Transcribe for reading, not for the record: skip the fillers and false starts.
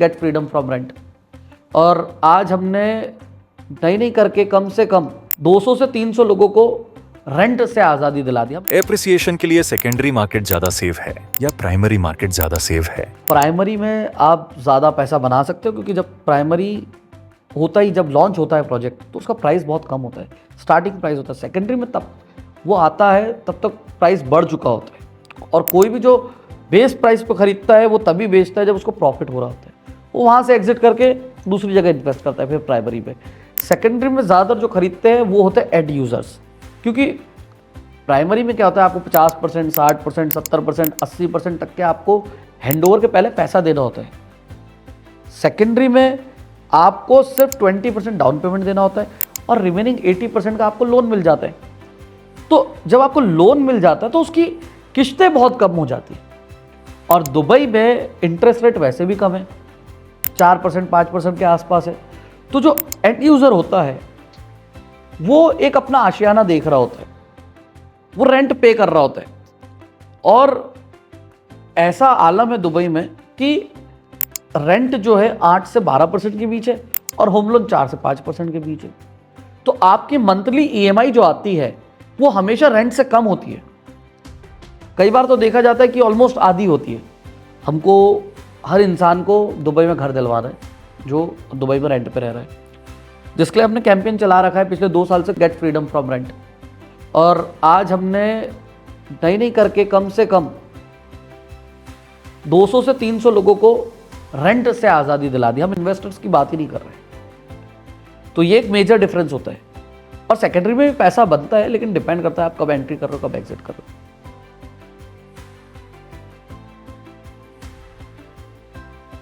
Get freedom from rent. और आज हमने नहीं करके कम से कम 200 से 300 लोगों को रेंट से आज़ादी दिला दिया। एप्रिसिएशन के लिए सेकेंडरी मार्केट ज्यादा सेफ है या प्राइमरी मार्केट ज्यादा सेफ है? प्राइमरी में आप ज़्यादा पैसा बना सकते हो, क्योंकि जब प्राइमरी होता ही, जब लॉन्च होता है प्रोजेक्ट, तो उसका प्राइस बहुत कम होता है, स्टार्टिंग प्राइस होता है। सेकेंडरी में तब वो आता है तब तक प्राइस बढ़ चुका होता है, और कोई भी जो बेस प्राइस पे खरीदता है वो तभी बेचता है जब उसको प्रॉफिट हो रहा होता है। वो वहाँ से एग्जिट करके दूसरी जगह इन्वेस्ट करता है फिर प्राइमरी पे। सेकेंडरी में ज़्यादातर जो खरीदते हैं वो होते हैं एंड यूज़र्स, क्योंकि प्राइमरी में क्या होता है, आपको 50%, 60%, 70%, 80% तक के आपको हैंडओवर के पहले पैसा देना होता है। सेकेंडरी में आपको सिर्फ 20% डाउन पेमेंट देना होता है और रिमेनिंग 80% का आपको लोन मिल जाता है। तो जब आपको लोन मिल जाता है तो उसकी किस्तें बहुत कम हो जाती हैं, और दुबई में इंटरेस्ट रेट वैसे भी कम है, 4%, 5% के आसपास है। तो जो एंड यूज़र होता है वो एक अपना आशियाना देख रहा होता है, वो रेंट पे कर रहा होता है, और ऐसा आलम है दुबई में कि रेंट जो है 8 से 12% के बीच है और होम लोन 4 से 5% के बीच है। तो आपकी मंथली ईएमआई जो आती है वो हमेशा रेंट से कम होती है। कई बार तो देखा जाता है कि ऑलमोस्ट आधी होती है। हमको, हर इंसान को दुबई में घर दिलवाना है जो दुबई में रेंट पे रह रहा है, जिसके लिए हमने कैंपेन चला रखा है पिछले 2 साल से, गेट फ्रीडम फ्रॉम रेंट। और आज हमने नहीं करके कम से कम 200 से 300 लोगों को रेंट से आज़ादी दिला दी। हम इन्वेस्टर्स की बात ही नहीं कर रहे। तो ये एक मेजर डिफरेंस होता है। और सेकेंडरी में भी पैसा बनता है, लेकिन डिपेंड करता है आप कब एंट्री कर रहे हो, कब एग्जिट कर रहे हो।